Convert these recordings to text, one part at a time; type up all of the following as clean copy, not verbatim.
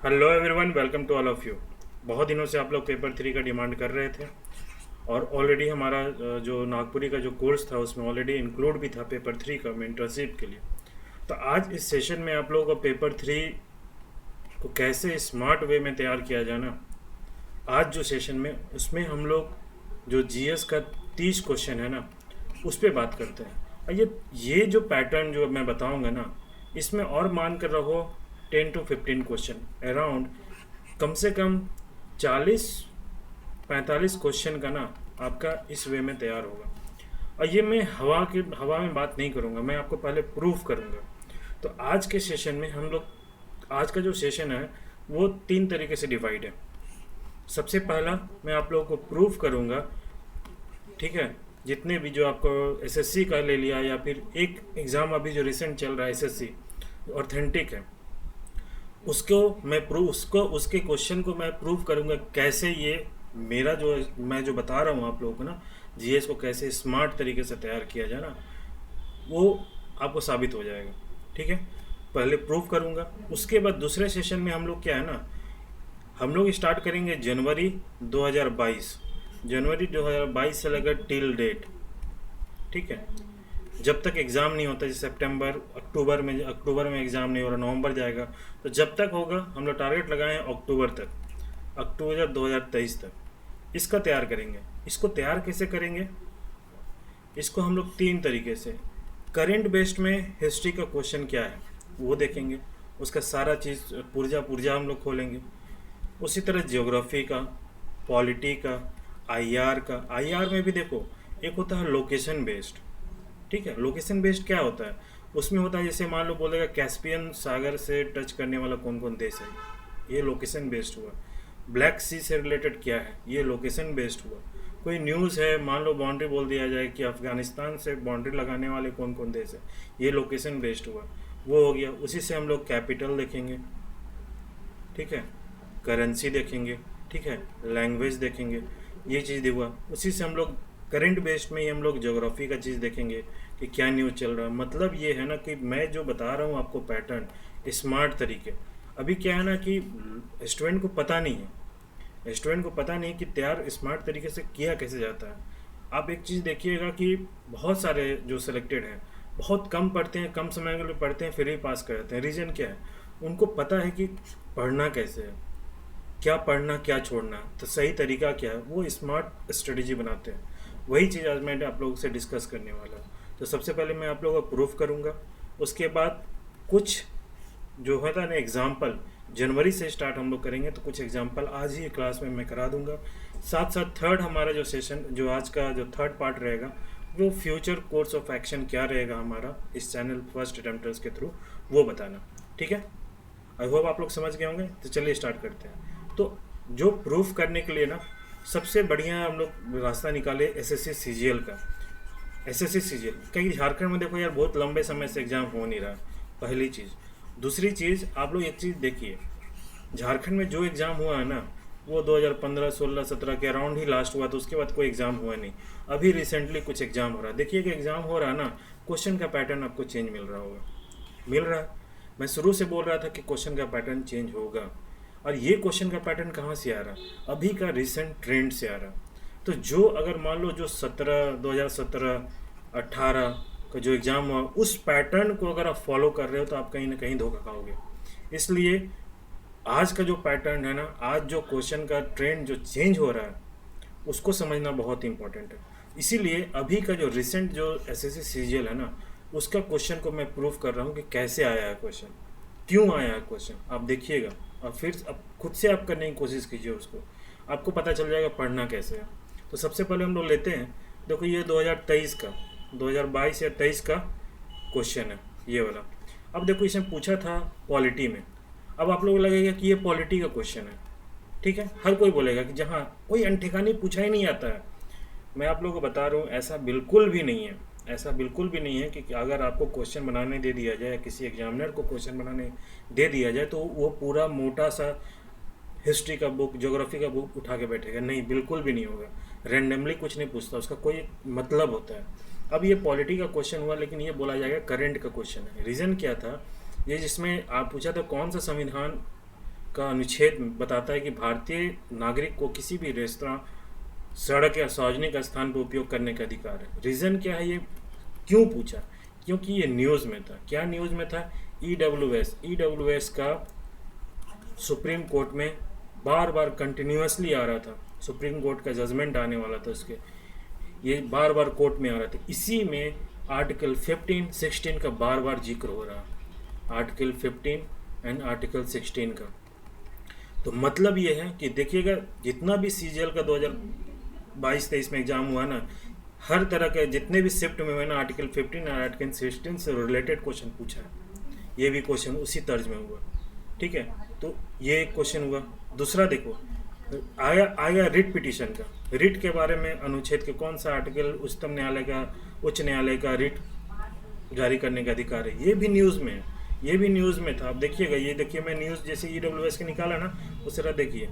Hello everyone, welcome to all of you. बहुत दिनों से आप लोग पेपर 3 का डिमांड कर रहे थे और ऑलरेडी हमारा जो नागपुरी का जो कोर्स था उसमें ऑलरेडी इंक्लूड भी था पेपर 3 का मेंटरशिप के लिए। तो आज इस सेशन में आप लोगों को पेपर 3 को कैसे स्मार्ट वे में तैयार किया जाना, आज जो सेशन में उसमें हम लोग जो जीएस का 30 क्वेश्चन है ना उस पर बात करते हैं। और ये जो पैटर्न जो मैं बताऊंगा ना, इसमें और मान कर रहो 10 to 15 क्वेश्चन अराउंड, कम से कम 40-45 क्वेश्चन का ना आपका इस वे में तैयार होगा। और ये मैं हवा में बात नहीं करूँगा, मैं आपको पहले प्रूफ करूँगा। तो आज के सेशन में हम लोग, आज का जो सेशन है वो 3 तरीके से डिवाइड है। सबसे पहला मैं आप लोगों को प्रूफ करूँगा, ठीक है, जितने भी जो आपको एसएससी का ले लिया या फिर एक एग्ज़ाम अभी जो रिसेंट चल रहा है एसएससी ऑथेंटिक है, उसके क्वेश्चन को मैं प्रूव करूंगा कैसे ये मेरा जो मैं जो बता रहा हूँ आप लोगों को ना, जीएस को कैसे स्मार्ट तरीके से तैयार किया जाए ना, वो आपको साबित हो जाएगा। ठीक है, पहले प्रूफ करूंगा, उसके बाद दूसरे सेशन में हम लोग क्या है ना, हम लोग स्टार्ट करेंगे जनवरी 2022, जनवरी 2022 से लेकर टिल डेट। ठीक है, जब तक एग्ज़ाम नहीं होता, जैसे सितंबर अक्टूबर में एग्ज़ाम नहीं हो रहा, नवंबर जाएगा, तो जब तक होगा हम लोग टारगेट लगाए अक्टूबर तक, अक्टूबर 2023 तक इसका तैयार करेंगे। इसको तैयार कैसे करेंगे, इसको हम लोग 3 तरीके से, करेंट बेस्ड में हिस्ट्री का क्वेश्चन क्या है वो देखेंगे, उसका सारा चीज़ पुर्जा हम लोग खोलेंगे। उसी तरह ज्योग्राफी का, पॉलिटी का, आईआर का। आईआर में भी देखो, एक होता है लोकेशन बेस्ड। ठीक है, लोकेशन बेस्ड क्या होता है, उसमें होता है जैसे मान लो बोलेगा कैस्पियन सागर से टच करने वाला कौन कौन देश है, ये लोकेशन बेस्ड हुआ। ब्लैक सी से रिलेटेड क्या है, ये लोकेशन बेस्ड हुआ। कोई न्यूज़ है, मान लो बाउंड्री बोल दिया जाए कि अफगानिस्तान से बाउंड्री लगाने वाले कौन कौन देश है, ये लोकेशन बेस्ड हुआ, वो हो गया। उसी से हम लोग कैपिटल देखेंगे, ठीक है, करेंसी देखेंगे, ठीक है, लैंग्वेज देखेंगे, ये चीज़ हुआ। उसी से हम लोग करंट बेस्ड में ही हम लोग ज्योग्राफी का चीज़ देखेंगे कि क्या न्यूज़ चल रहा है। मतलब ये है ना कि मैं जो बता रहा हूँ आपको पैटर्न स्मार्ट तरीके, अभी क्या है ना कि स्टूडेंट को पता नहीं है, स्टूडेंट को पता नहीं कि तैयार स्मार्ट तरीके से किया कैसे जाता है। आप एक चीज़ देखिएगा कि बहुत सारे जो सिलेक्टेड हैं बहुत कम पढ़ते हैं, कम समय के लिए पढ़ते हैं, फिर ही पास कर जाते हैं। रीज़न क्या है, उनको पता है कि पढ़ना कैसे है, क्या पढ़ना क्या छोड़ना, तो सही तरीका क्या है, वो स्मार्ट स्ट्रेटेजी बनाते हैं। वही चीज़ आज मैं आप लोगों से डिस्कस करने वाला हूँ। तो सबसे पहले मैं आप लोगों को प्रूफ करूँगा, उसके बाद कुछ जो होता है ना एग्जाम्पल, जनवरी से स्टार्ट हम लोग करेंगे, तो कुछ एग्जाम्पल आज ही क्लास में मैं करा दूंगा। साथ साथ थर्ड हमारा जो सेशन, जो आज का जो थर्ड पार्ट रहेगा, वो फ्यूचर कोर्स ऑफ एक्शन क्या रहेगा हमारा इस चैनल फर्स्ट अटेम्प्टर्स के थ्रू, वो बताना। ठीक है, आई होप आप लोग समझ गए होंगे। तो चलिए स्टार्ट करते हैं। तो जो प्रूफ करने के लिए ना सबसे बढ़िया हम लोग रास्ता निकाले एसएससी सीजीएल का। एसएससी सीजीएल कहीं झारखंड में देखो यार बहुत लंबे समय से एग्ज़ाम हो नहीं रहा, पहली चीज़। दूसरी चीज़, आप लोग एक चीज़ देखिए, झारखंड में जो एग्ज़ाम हुआ है ना वो 2015, 16, 17 के अराउंड ही लास्ट हुआ, तो उसके बाद कोई एग्ज़ाम हुआ नहीं। अभी रिसेंटली कुछ एग्ज़ाम हो रहा है, देखिए कि एग्ज़ाम हो रहा है ना, क्वेश्चन का पैटर्न आपको चेंज मिल रहा होगा, मिल रहा है। मैं शुरू से बोल रहा था कि क्वेश्चन का पैटर्न चेंज होगा, और ये क्वेश्चन का पैटर्न कहाँ से आ रहा, अभी का रिसेंट ट्रेंड से आ रहा। तो जो अगर मान लो जो 2017, 18 का जो एग्ज़ाम हुआ, उस पैटर्न को अगर आप फॉलो कर रहे हो तो आप कहीं ना कहीं धोखा खाओगे। इसलिए आज का जो पैटर्न है ना, आज जो क्वेश्चन का ट्रेंड जो चेंज हो रहा है, उसको समझना बहुत इंपॉर्टेंट है। इसीलिए अभी का जो रिसेंट जो एसएससी सीजीएल है ना, उसका क्वेश्चन को मैं प्रूव कर रहा हूँ कि कैसे आया है क्वेश्चन, क्यों आया है क्वेश्चन, आप देखिएगा और फिर अब खुद से आप करने की कोशिश कीजिए उसको, आपको पता चल जाएगा पढ़ना कैसे है। तो सबसे पहले हम लोग लेते हैं, देखो ये 2023 का, 2022 या 23 का क्वेश्चन है ये वाला। अब देखो इसमें पूछा था पॉलिटी में, अब आप लोगों को लगेगा कि ये पॉलिटी का क्वेश्चन है, ठीक है, हर कोई बोलेगा कि जहाँ कोई अनठिकानी पूछा ही नहीं आता है। मैं आप लोगों को बता रहा हूँ ऐसा बिल्कुल भी नहीं है, ऐसा बिल्कुल भी नहीं है कि अगर आपको क्वेश्चन बनाने दे दिया जाए, किसी एग्जामिनर को क्वेश्चन बनाने दे दिया जाए, तो वो पूरा मोटा सा हिस्ट्री का बुक, ज्योग्राफी का बुक उठा के बैठेगा, नहीं, बिल्कुल भी नहीं होगा। रैंडमली कुछ नहीं पूछता, उसका कोई मतलब होता है। अब ये पॉलिटी का क्वेश्चन हुआ, लेकिन ये बोला जाएगा करंट का क्वेश्चन है। रीज़न क्या था, ये जिसमें आप पूछा था कौन सा संविधान का अनुच्छेद बताता है कि भारतीय नागरिक को किसी भी रेस्तरां, सड़क या सार्वजनिक स्थान पर उपयोग करने का अधिकार है। रीज़न क्या है, ये क्यों पूछा? क्योंकि ये न्यूज़ में था। क्या न्यूज़ में था? ईडब्ल्यूएस का सुप्रीम कोर्ट में बार बार कंटिन्यूसली आ रहा था। सुप्रीम कोर्ट का जजमेंट आने वाला था उसके, ये बार बार कोर्ट में आ रहा था। इसी में आर्टिकल 15, 16 का बार बार जिक्र हो रहा, आर्टिकल 15 एंड आर्टिकल 16 का। तो मतलब ये है कि देखिएगा, जितना भी सीजीएल का 2022-23 में एग्जाम हुआ ना, हर तरह के जितने भी शिफ्ट में मैंने आर्टिकल 15 और आर्टिकल 16 से रिलेटेड क्वेश्चन पूछा है। ये भी क्वेश्चन उसी तर्ज में हुआ, ठीक है। तो ये एक क्वेश्चन हुआ। दूसरा देखो, आया रिट पिटीशन का। रिट के बारे में अनुच्छेद के कौन सा आर्टिकल उच्चतम न्यायालय का, उच्च न्यायालय का रिट जारी करने का अधिकार है? ये भी न्यूज़ में है, ये भी न्यूज़ में था। आप देखिएगा, ये देखिए मैं न्यूज़ जैसे ईडब्ल्यूएस के निकाला ना, उस तरह देखिए।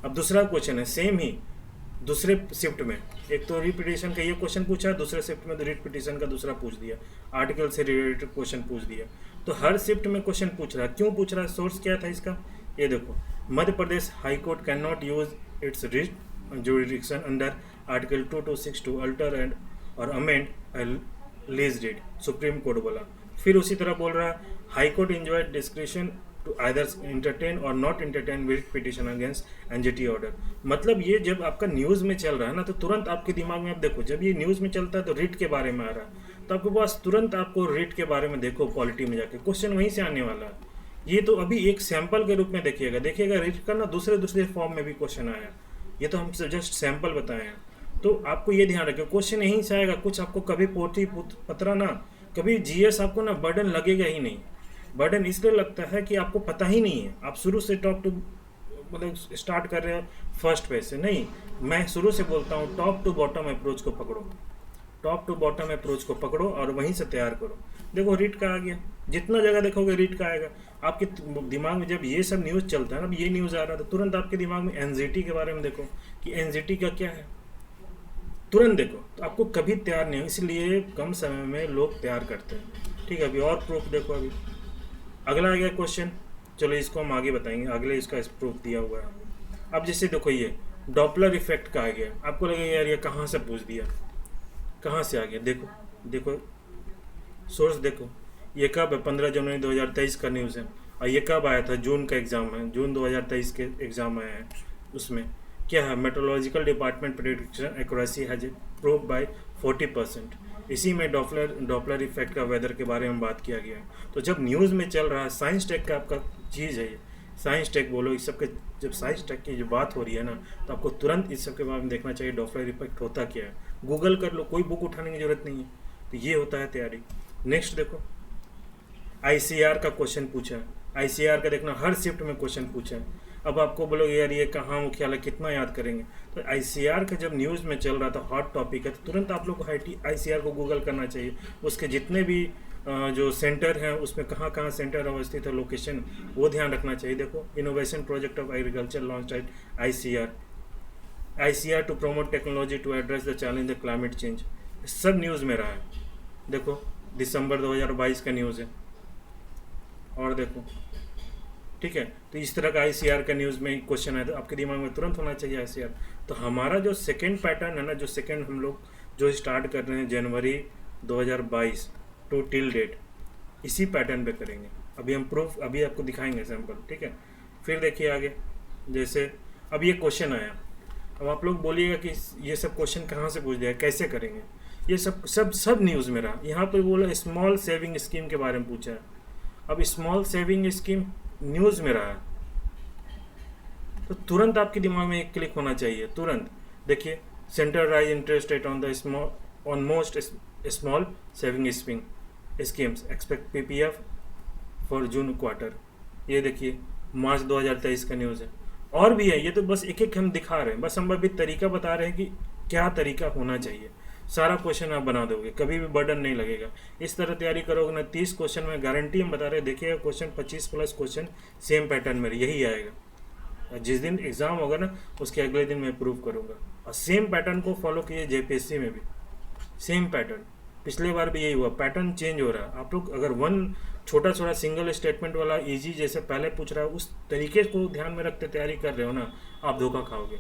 अब दूसरा क्वेश्चन है सेम ही दूसरे शिफ्ट में, एक तो रिट पिटीशन का ये क्वेश्चन पूछा, दूसरे शिफ्ट में तो रिट पिटीशन का दूसरा पूछ दिया, आर्टिकल से रिलेटेड क्वेश्चन पूछ दिया। तो हर शिफ्ट में क्वेश्चन पूछ रहा है। क्यों पूछ रहा है? सोर्स क्या था इसका? ये देखो, Madhya Pradesh high court can not use its writ jurisdiction under article 2262 to alter and और amend lease date, supreme court बोला। फिर उसी तरह बोल रहा है, high court enjoy description to either entertain और not entertain with petition against NGT order. मतलब ये जब आपका न्यूज़ में चल रहा है ना, तो तुरंत आपके दिमाग में, आप देखो जब ये न्यूज़ में चलता है तो रिट के बारे में आ रहा है, तो आपके पास तुरंत आपको रिट के बारे में देखो, पॉलिटी में जाके क्वेश्चन वहीं से आने वाला है। ये तो अभी एक सैंपल के रूप में देखिएगा रिट का ना दूसरे फॉर्म में भी क्वेश्चन आया। ये तो हम जस्ट सैंपल बताए हैं। तो आपको ये ध्यान रखें, क्वेश्चन यहीं से आएगा। कुछ आपको कभी पोथी पत्रा ना, कभी जीएस आपको ना बर्डन लगेगा ही नहीं। बर्डन इसलिए लगता है कि आपको पता ही नहीं है। आप शुरू से टॉप टू मतलब स्टार्ट कर रहे हो फर्स्ट पेज से नहीं। मैं शुरू से बोलता हूँ, टॉप टू बॉटम अप्रोच को पकड़ो, टॉप टू बॉटम अप्रोच को पकड़ो और वहीं से तैयार करो। देखो रीट का आ गया, जितना जगह देखोगे रीट का आएगा। आपके दिमाग में जब ये सब न्यूज़ चलता है ना, अब ये न्यूज़ आ रहा है तो तुरंत आपके दिमाग में एनजीटी के बारे में देखो कि एनजीटी का क्या है, तुरंत देखो। तो आपको कभी तैयार नहीं हो, इसलिए कम समय में लोग तैयार करते हैं। ठीक है, अभी और प्रूफ देखो। अभी अगला आ गया क्वेश्चन, चलो इसको हम आगे बताएंगे। अगले इसका प्रूफ दिया हुआ है। अब जैसे देखो, ये डॉपलर इफेक्ट का आ गया। आपको लगेगा यार ये कहाँ से पूछ दिया, कहाँ से आ गया? देखो देखो सोर्स देखो, ये कब है? 15 जनवरी 2023 का न्यूज़ है। और ये कब आया था? जून का एग्ज़ाम है, जून 2023 के एग्ज़ाम आया है। उसमें क्या है? Metrological department prediction accuracy has prove by 40%। इसी में डॉपलर इफेक्ट का वेदर के बारे में बात किया गया है। तो जब न्यूज़ में चल रहा है, साइंस टेक का आपका चीज़ है ये, साइंस टेक बोलो, इस सब के जब साइंस टेक की जो बात हो रही है ना, तो आपको तुरंत इस सब के बारे में देखना चाहिए, डॉपलर इफेक्ट होता क्या है। गूगल कर लो, कोई बुक उठाने की जरूरत नहीं है। तो ये होता है तैयारी। नेक्स्ट देखो, आईसीआर का क्वेश्चन पूछा है। आईसीआर का देखना, हर शिफ्ट में क्वेश्चन पूछा है। अब आपको बोलोगे यार ये कहाँ मुख्यालय, कितना याद करेंगे? तो आईसीआर का जब न्यूज़ में चल रहा था, हॉट टॉपिक है, तो तुरंत आप लोग को आईसीआर को गूगल करना चाहिए। उसके जितने भी जो सेंटर हैं, उसमें कहाँ कहाँ सेंटर अवस्थित है, लोकेशन, वो ध्यान रखना चाहिए। देखो, innovation project of agriculture launch at ICR to promote technology to address the challenge the climate change. सब न्यूज़ में रहा है। देखो, दिसंबर 2022 का न्यूज़ है। और देखो, ठीक है, तो इस तरह का आईसीआर का न्यूज़ में क्वेश्चन है, तो आपके दिमाग में तुरंत होना चाहिए आईसीआर। तो हमारा जो सेकंड पैटर्न है ना, जो सेकंड हम लोग जो स्टार्ट कर रहे हैं जनवरी 2022 टू टिल डेट, इसी पैटर्न पे करेंगे। अभी हम प्रूफ अभी आपको दिखाएंगे सैंपल, ठीक है। फिर देखिए आगे, जैसे अब ये क्वेश्चन आया। अब आप लोग बोलिएगा कि ये सब क्वेश्चन कहाँ से पूछ दिया, कैसे करेंगे? ये सब न्यूज़ में रहा। यहाँ पर बोला स्मॉल सेविंग स्कीम के बारे में पूछा है। अब स्मॉल सेविंग स्कीम न्यूज़ में रहा है, तो तुरंत आपके दिमाग में एक क्लिक होना चाहिए, तुरंत। देखिए, central rise interest rate on the on most small saving schemes expect PPF for June quarter. ये देखिए, मार्च 2023 का न्यूज़ है। और भी है, ये तो बस एक एक हम दिखा रहे हैं, बस हम अभी तरीका बता रहे हैं कि क्या तरीका होना चाहिए। सारा क्वेश्चन आप बना दोगे, कभी भी बर्डन नहीं लगेगा। इस तरह तैयारी करोगे ना, 30 क्वेश्चन में गारंटी हम बता रहे हैं। देखिएगा, question 25 plus question same pattern में यही आएगा। जिस दिन एग्ज़ाम होगा ना, उसके अगले दिन मैं प्रूव करूँगा। और सेम पैटर्न को फॉलो कीजिए जेपीएससी में भी, सेम पैटर्न। पिछले बार भी यही हुआ, पैटर्न चेंज हो रहा है। आप लोग अगर छोटा छोटा सिंगल स्टेटमेंट वाला इजी जैसे पहले पूछ रहा है उस तरीके को ध्यान में रखते तैयारी कर रहे हो ना, आप धोखा खाओगे।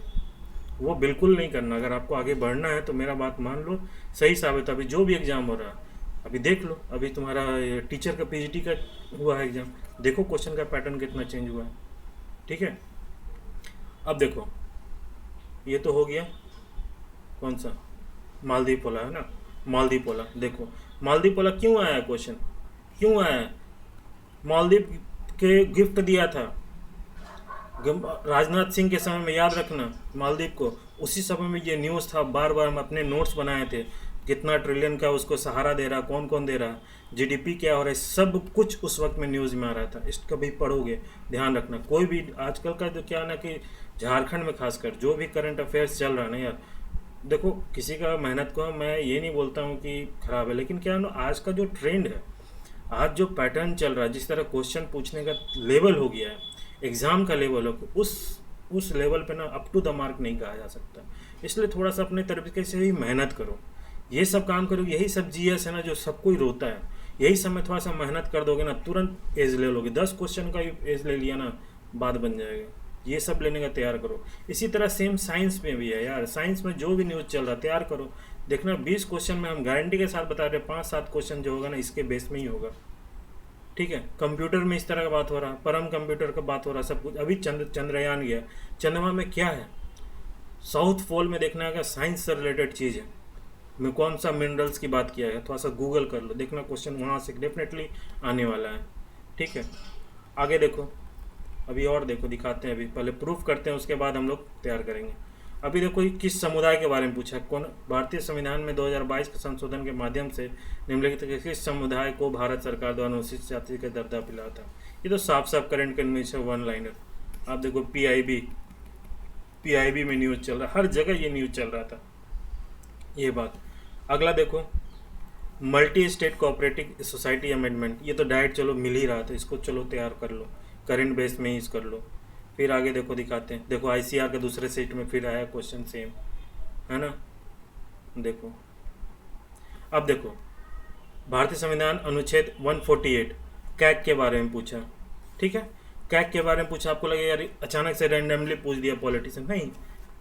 वो बिल्कुल नहीं करना। अगर आपको आगे बढ़ना है तो मेरा बात मान लो, सही साबित। अभी जो भी एग्ज़ाम हो रहा है अभी देख लो, अभी तुम्हारा टीचर का पीजीटी का हुआ है एग्ज़ाम, देखो क्वेश्चन का पैटर्न कितना चेंज हुआ है। ठीक है, अब देखो ये तो हो गया, कौन सा मालदीव पोला है ना, मालदीव पोला। देखो मालदीव पोला क्यों आया क्वेश्चन, क्यों आया है? मालदीव के गिफ्ट दिया था राजनाथ सिंह के समय में, याद रखना मालदीव को। उसी समय में ये न्यूज़ था, बार बार हम अपने नोट्स बनाए थे, कितना ट्रिलियन का उसको सहारा दे रहा, कौन कौन दे रहा, जीडीपी क्या हो रहा है, सब कुछ उस वक्त में न्यूज़ में आ रहा था। इसका भी पढ़ोगे, ध्यान रखना। कोई भी आजकल का जो क्या ना कि झारखंड में खासकर जो भी करंट अफेयर्स चल रहा है ना यार, देखो किसी का मेहनत को मैं ये नहीं बोलता हूँ कि खराब है, लेकिन क्या ना आज का जो ट्रेंड है, आज जो पैटर्न चल रहा है, जिस तरह क्वेश्चन पूछने का लेवल हो गया है, एग्ज़ाम का लेवल हो, उस लेवल पे ना अप टू द मार्क नहीं कहा जा सकता। इसलिए थोड़ा सा अपने तरीके से ही मेहनत करो, ये सब काम करो। यही सब जीएस है ना जो सब कोई रोता है, यही सब में थोड़ा सा मेहनत कर दोगे ना, तुरंत एज ले लोगे। 10 क्वेश्चन का एज ले लिया ना, बात बन जाएगा। ये सब लेने का तैयार करो। इसी तरह सेम साइंस में भी है यार, साइंस में जो भी न्यूज़ चल रहा है तैयार करो। देखना 20 क्वेश्चन में हम गारंटी के साथ बता रहे हैं 5-7 क्वेश्चन जो होगा ना इसके बेस में ही होगा। ठीक है, कंप्यूटर में इस तरह का बात हो रहा है, परम कंप्यूटर का बात हो रहा है, सब कुछ। अभी चंद्रयान गया, चंद्रमा में क्या है, साउथ पोल में देखना है, साइंस से रिलेटेड चीज़ है। मैं कौन सा मिनरल्स की बात किया है, थोड़ा सा गूगल कर लो, देखना क्वेश्चन वहाँ से डेफिनेटली आने वाला है। ठीक है, आगे देखो, अभी और देखो, दिखाते हैं। अभी पहले प्रूफ करते हैं, उसके बाद हम लोग तैयार करेंगे। अभी देखो ये किस समुदाय के बारे में पूछा है, कौन भारतीय संविधान में 2022 के संशोधन के माध्यम से निम्नलिखित किस समुदाय को भारत सरकार द्वारा अनुसूचित जाति का दर्जा मिला था। ये तो साफ साफ करंट कन्वेंशन वन लाइनर। आप देखो पीआईबी में न्यूज़ चल रहा है, हर जगह ये न्यूज़ चल रहा था ये बात। अगला देखो multi state cooperative society amendment, ये तो डायरेक्ट चलो मिल ही रहा था, इसको चलो तैयार कर लो, करंट बेस में ही कर लो। फिर आगे देखो, दिखाते हैं। देखो आईसीआर के दूसरे सेट में फिर आया क्वेश्चन सेम, है ना। देखो अब देखो भारतीय संविधान अनुच्छेद 148 कैग के बारे में पूछा। ठीक है, कैग के बारे में पूछा, आपको लगे यार अचानक से रैंडमली पूछ दिया पॉलिटिशियन, नहीं,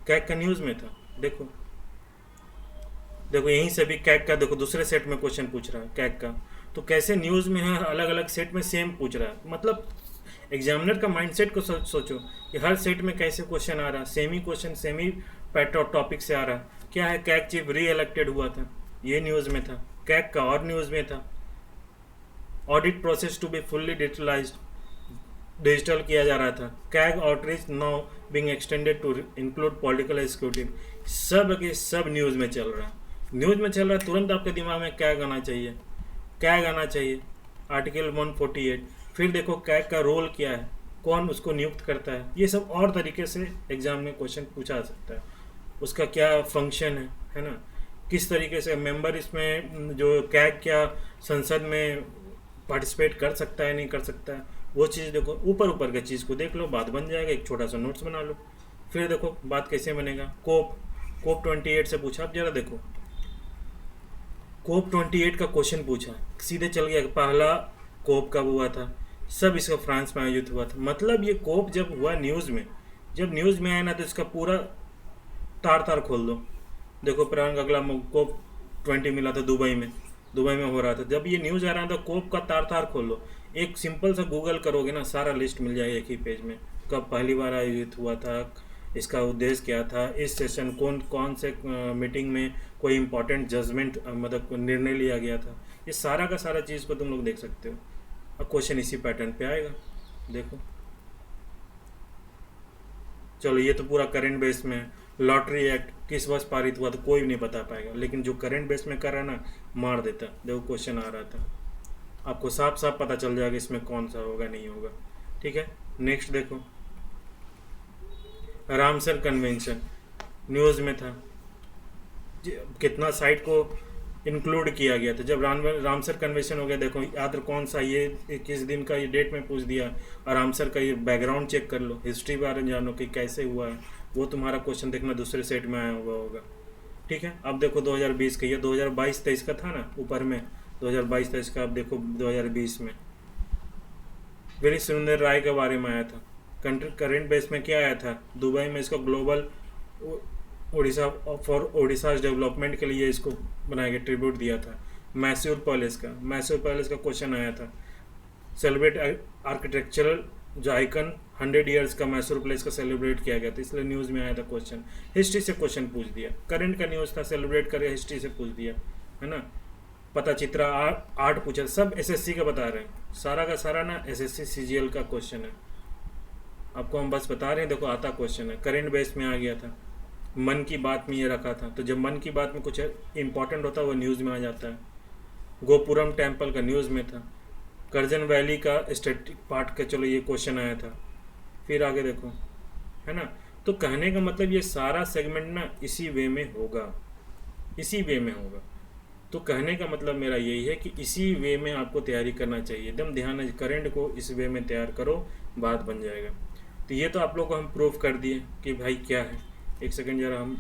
कैग का न्यूज़ में था। देखो देखो यहीं से भी कैग का देखो दूसरे सेट में क्वेश्चन पूछ रहा है कैग का, तो कैसे न्यूज़ में है अलग अलग सेट में सेम पूछ रहा है। मतलब एग्जामिनर का माइंडसेट को सोचो कि हर सेट में कैसे क्वेश्चन आ रहा है, semi question semi pattern topic से आ रहा है। क्या है, कैग चीफ री इलेक्टेड हुआ था, ये न्यूज़ में था। कैग का और न्यूज़ में था, audit process to be fully digital किया जा रहा था। CAG outreach now being extended to include political executive, सब के सब न्यूज़ में चल रहा है। न्यूज़ में चल रहा है, तुरंत आपके दिमाग में कैग आना चाहिए, कैग आना चाहिए, आर्टिकल 148। फिर देखो कैग का रोल क्या है, कौन उसको नियुक्त करता है, ये सब और तरीके से एग्जाम में क्वेश्चन पूछा जा सकता है। उसका क्या फंक्शन है ना, किस तरीके से मेंबर इसमें जो कैग क्या संसद में पार्टिसिपेट कर सकता है नहीं कर सकता है, वो चीज़ देखो। ऊपर ऊपर की चीज़ को देख लो, बात बन जाएगा, एक छोटा सा नोट्स बना लो। फिर देखो बात कैसे बनेगा, कोप 28 से पूछा। अब जरा देखो कोप 28 का क्वेश्चन पूछा, सीधे चल गया पहला कोप कब हुआ था, सब इसका फ्रांस में आयोजित हुआ था। मतलब ये कोप जब हुआ न्यूज़ में, जब न्यूज़ में आया ना तो इसका पूरा तार खोल दो। देखो प्रारंभ अगला कोप 20 मिला था दुबई में हो रहा था। जब ये न्यूज़ आ रहा था कॉप का तार खोल लो, एक सिंपल सा गूगल करोगे ना सारा लिस्ट मिल जाएगा एक ही पेज में। कब पहली बार आयोजित हुआ था, इसका उद्देश्य क्या था, इस सेशन कौन से मीटिंग में कोई इंपॉर्टेंट जजमेंट मतलब निर्णय लिया गया था, ये सारा का सारा चीज़ को तुम लोग देख सकते हो। अब क्वेश्चन इसी पैटर्न पे आएगा। देखो चलो ये तो पूरा करंट बेस में। लॉटरी एक्ट किस वर्ष पारित हुआ तो कोई नहीं बता पाएगा, लेकिन जो करंट बेस में कर रहा है ना मार देता। देखो क्वेश्चन आ रहा था, आपको साफ साफ पता चल जाएगा इसमें कौन सा होगा नहीं होगा। ठीक है, नेक्स्ट देखो रामसर कन्वेंशन न्यूज़ में था, कितना साइट को इंक्लूड किया गया था। जब रामसर कन्वेंशन हो गया, देखो याद कौन सा ये किस दिन का, ये डेट में पूछ दिया। और रामसर का ये बैकग्राउंड चेक कर लो, हिस्ट्री बारे में जानो कि कैसे हुआ है, वो तुम्हारा क्वेश्चन देखना दूसरे सेट में आया हुआ होगा। ठीक है, अब देखो 2020 का, ये 2022-23 का था ना ऊपर में, 2022-23 का। अब देखो 2020 में वीर सुरेंद्र राय के बारे में आया था। करंट बेस में क्या आया था, दुबई में इसको global Orissa for Orissa development के लिए इसको बनाया गया, ट्रिब्यूट दिया था। मैसूर पैलेस का क्वेश्चन आया था। सेलिब्रेट आर्किटेक्चरल जो आइकन 100 ईयर्स का मैसूर पैलेस का सेलिब्रेट किया गया था, इसलिए न्यूज़ में आया था क्वेश्चन। हिस्ट्री से क्वेश्चन पूछ दिया, करंट का न्यूज़ था, सेलिब्रेट करके हिस्ट्री से पूछ दिया, है ना। पता चित्रा आर्ट पूछा, सब एसएससी का बता रहे हैं, सारा का सारा ना एसएससी सीजीएल का क्वेश्चन है। आपको हम बस बता रहे हैं, देखो आता क्वेश्चन है। करंट बेस में आ गया था, मन की बात में ये रखा था, तो जब मन की बात में कुछ इंपॉर्टेंट होता है वो न्यूज़ में आ जाता है। गोपुरम टेम्पल का न्यूज़ में था। करजन वैली का स्टैटिक पार्ट का, चलो ये क्वेश्चन आया था। फिर आगे देखो, है ना। तो कहने का मतलब ये सारा सेगमेंट ना इसी वे में होगा, इसी वे में होगा। तो कहने का मतलब मेरा यही है कि इसी वे में आपको तैयारी करना चाहिए, एकदम ध्यान है, करंट को इस वे में तैयार करो, बात बन जाएगा। तो ये तो आप लोग को हम प्रूफ कर दिए कि भाई क्या है। एक सेकंड जरा हम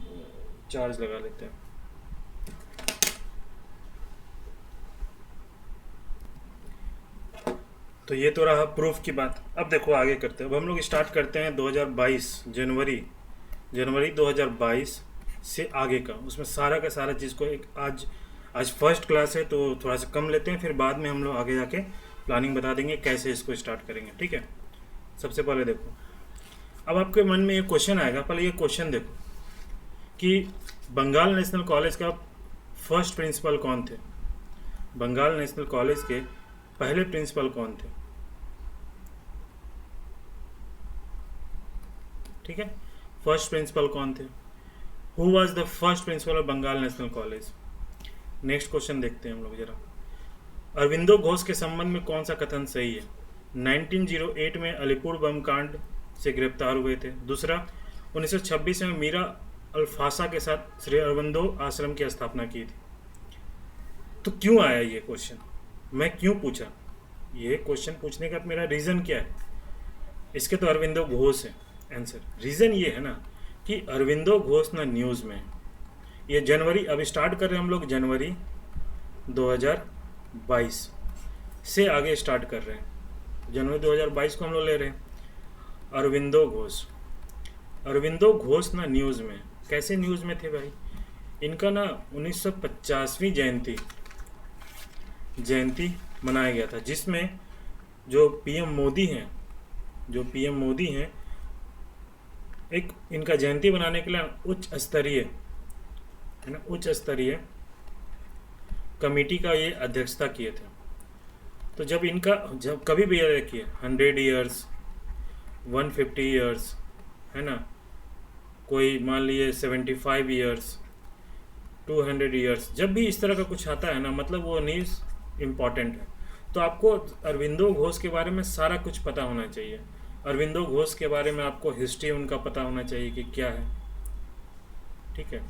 चार्ज लगा लेते हैं। तो ये तो रहा प्रूफ की बात। अब देखो आगे करते हैं। अब हम लोग स्टार्ट करते हैं 2022 जनवरी 2022 से आगे का, उसमें सारा का सारा चीज़ को एक आज फर्स्ट क्लास है तो थोड़ा सा कम लेते हैं, फिर बाद में हम लोग आगे जाके प्लानिंग बता देंगे कैसे इसको स्टार्ट करेंगे, ठीक है। सबसे पहले देखो, अब आपके मन में ये क्वेश्चन आएगा, पहले ये क्वेश्चन देखो कि बंगाल नेशनल कॉलेज का फर्स्ट प्रिंसिपल कौन थे। बंगाल नेशनल कॉलेज के पहले प्रिंसिपल कौन थे, ठीक है। फर्स्ट प्रिंसिपल कौन थे, who was the first principal of Bengal national college. Next question देखते हैं हम लोग जरा। अरविंदो घोष के संबंध में कौन सा कथन सही है। 1908 में अलीपुर बम कांड से गिरफ्तार हुए थे। दूसरा, 1926 में मीरा अल्फासा के साथ श्री अरविंदो आश्रम की स्थापना की थी। तो क्यों आया ये क्वेश्चन, मैं क्यों पूछा ये क्वेश्चन, पूछने का मेरा रीज़न क्या है। इसके तो अरविंदो घोष है आंसर। रीज़न ये है ना कि अरविंदो घोष ना न्यूज़ में, ये जनवरी, अभी स्टार्ट कर रहे हैं हम लोग जनवरी 2022 से आगे स्टार्ट कर रहे हैं। जनवरी 2022 को हम लोग ले रहे हैं। अरविंदो घोष ना न्यूज़ में, कैसे न्यूज़ में थे भाई। इनका ना 1950वीं जयंती मनाया गया था, जिसमें जो पीएम मोदी हैं एक इनका जयंती बनाने के लिए उच्च स्तरीय कमेटी का ये अध्यक्षता किए थे। तो जब कभी भी ये देखिए 100 ईयर्स 150 ईयर्स, है ना, कोई मान लीजिए 75 ईयर्स 200 ईयर्स, जब भी इस तरह का कुछ आता है ना, मतलब वो न्यूज़ इम्पॉर्टेंट है। तो आपको अरविंदो घोष के बारे में सारा कुछ पता होना चाहिए। अरविंदो घोष के बारे में आपको हिस्ट्री उनका पता होना चाहिए कि क्या है, ठीक है,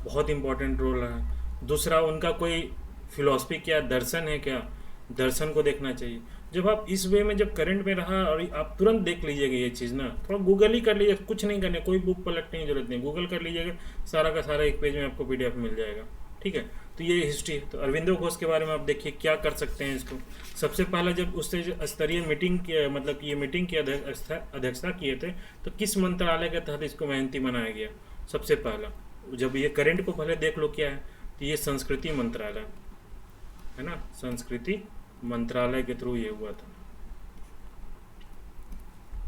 बहुत इंपॉर्टेंट रोल है। दूसरा, उनका कोई फिलॉसफी क्या, दर्शन है क्या, दर्शन को देखना चाहिए। जब आप इस वे में जब करंट में रहा और आप तुरंत देख लीजिएगा ये चीज़ ना, थोड़ा गूगल ही कर लीजिए, कुछ नहीं करने, कोई बुक पलटने की जरूरत नहीं, गूगल कर लीजिएगा, सारा का सारा एक पेज में आपको PDF मिल जाएगा, ठीक है। तो ये हिस्ट्री है। तो अरविंदो घोष के बारे में आप देखिए क्या कर सकते हैं इसको। सबसे पहले जब उससे स्तरीय मीटिंग की, मतलब ये मीटिंग की अध्यक्षता किए थे, तो किस मंत्रालय के तहत इसको जयंती मनाया गया। सबसे पहला, जब ये करंट को पहले देख लो क्या है, तो ये संस्कृति मंत्रालय है ना, संस्कृति मंत्रालय के थ्रू ये हुआ था,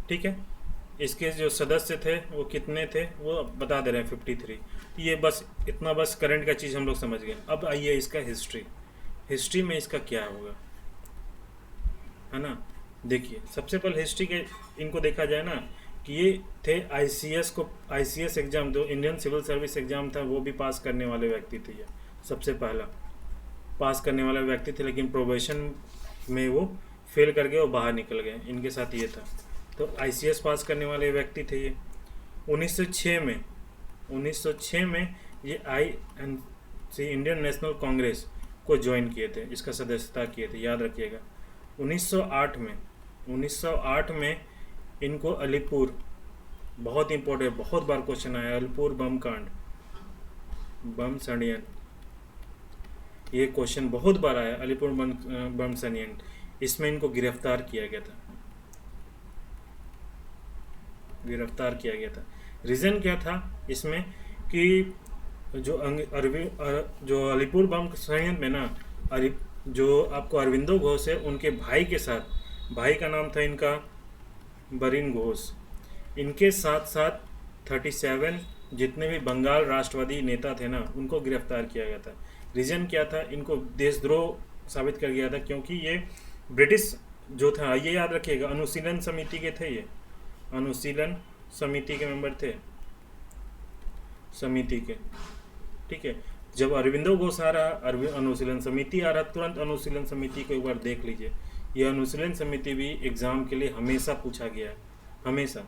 ठीक है। इसके जो सदस्य थे वो कितने थे वो बता दे रहे हैं 53। ये बस इतना, बस करंट का चीज़ हम लोग समझ गए। अब आइए इसका हिस्ट्री में इसका क्या होगा, है ना। देखिए सबसे पहले हिस्ट्री के इनको देखा जाए ना कि ये थे आईसीएस एग्ज़ाम, जो इंडियन सिविल सर्विस एग्ज़ाम था, वो भी पास करने वाले व्यक्ति थे। ये सबसे पहला पास करने वाले व्यक्ति थे, लेकिन प्रोबेशन में वो फेल कर गए और बाहर निकल गए। इनके साथ ये था। तो आईसीएस पास करने वाले व्यक्ति थे ये। 1906 में ये INC इंडियन नेशनल कांग्रेस को ज्वाइन किए थे, इसका सदस्यता किए थे, याद रखिएगा। 1908 में इनको अलीपुर, बहुत इंपॉर्टेंट, बहुत बार क्वेश्चन आया, अलीपुर बम कांड, बम संयंत्र, ये क्वेश्चन बहुत बार आया, अलीपुर बम संयंत्र, इसमें इनको गिरफ्तार किया गया था। गिरफ्तार किया गया था। रीज़न क्या था इसमें कि जो अलीपुर बम संयंत्र में ना, जो आपको अरविंदो घोष है उनके भाई के साथ, भाई का नाम था इनका बरिन घोष, इनके साथ साथ 37 जितने भी बंगाल राष्ट्रवादी नेता थे ना उनको गिरफ्तार किया गया था। रीज़न क्या था, इनको देशद्रोह साबित कर गया था, क्योंकि ये ब्रिटिश जो था, ये याद रखिएगा, अनुशीलन समिति के थे, ये अनुशीलन समिति के मेंबर थे, समिति के, ठीक है। जब अरविंदो घोष आ रहा, अनुशीलन समिति आ रहा, तुरंत अनुशीलन समिति को एक बार देख लीजिए। यह अनुशीलन समिति भी एग्ज़ाम के लिए हमेशा पूछा गया है, हमेशा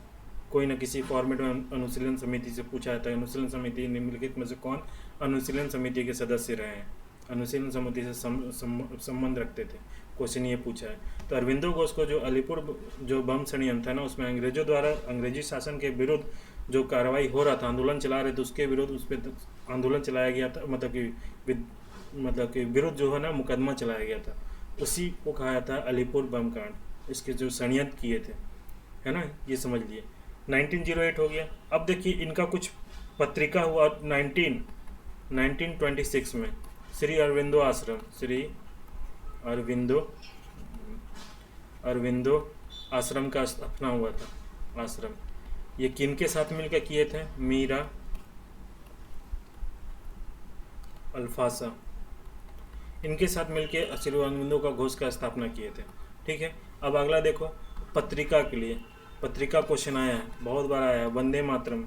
कोई ना किसी फॉर्मेट में अनुशीलन समिति से पूछा जाता है। अनुशीलन समिति निम्नलिखित में से कौन अनुशीलन समिति के सदस्य रहे हैं, अनुशीलन समिति से संबंध रखते थे, क्वेश्चन ये पूछा है। तो अरविंदो घोष को जो अलीपुर जो बम षड्यंत्र था ना, उसमें अंग्रेजों द्वारा अंग्रेजी शासन के विरुद्ध जो कार्रवाई हो रहा था, आंदोलन चला रहे थे, उसके विरुद्ध उस पर आंदोलन चलाया गया था, मतलब कि विरुद्ध जो है ना मुकदमा चलाया गया था, उसी को कहा था अलीपुर बम कांड। इसके जो षड्यंत्र किए थे, है ना, ये समझ लिए। 1908 हो गया। अब देखिए इनका कुछ पत्रिका हुआ 1926 में, श्री अरविंदो आश्रम, श्री अरविंदो आश्रम का स्थापना हुआ था। आश्रम ये किन के साथ मिलकर किए थे, मीरा अल्फासा, इनके साथ मिलकर श्री अरविंदो का घोष का स्थापना किए थे, ठीक है। अब अगला देखो, पत्रिका के लिए, पत्रिका क्वेश्चन आया है, बहुत बार आया है, वंदे मातरम,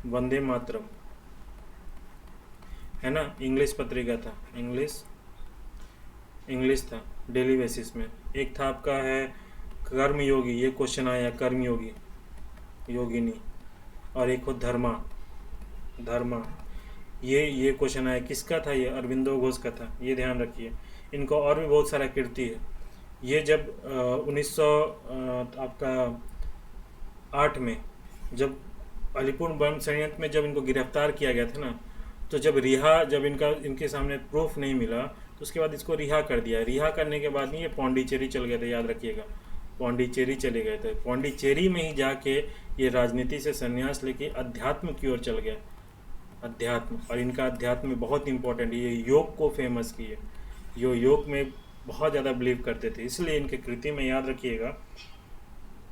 वंदे मातरम, है ना, इंग्लिश पत्रिका था, इंग्लिश था, डेली बेसिस में। एक था आपका है कर्मयोगी, ये क्वेश्चन आया, कर्मयोगी, योगिनी, और एक हो धर्मा, ये क्वेश्चन आया, किसका था, ये अरविंदो घोष का था, ये ध्यान रखिए। इनको और भी बहुत सारा कीर्ति है। ये जब 1908 में जब अलीपुर बम संयंत्र में जब इनको गिरफ्तार किया गया था ना, तो जब इनके सामने प्रूफ नहीं मिला, तो उसके बाद इसको रिहा कर दिया। रिहा करने के बाद नहीं, ये पौंडीचेरी चल गए थे, याद रखिएगा, पौंडीचेरी चले गए थे। पौंडीचेरी में ही जाके ये राजनीति से संन्यास लेके अध्यात्म की ओर चल गया, अध्यात्म। और इनका अध्यात्म में बहुत इंपॉर्टेंट, ये योग को फेमस किए, योग में बहुत ज़्यादा बिलीव करते थे, इसलिए इनके कृति में याद रखिएगा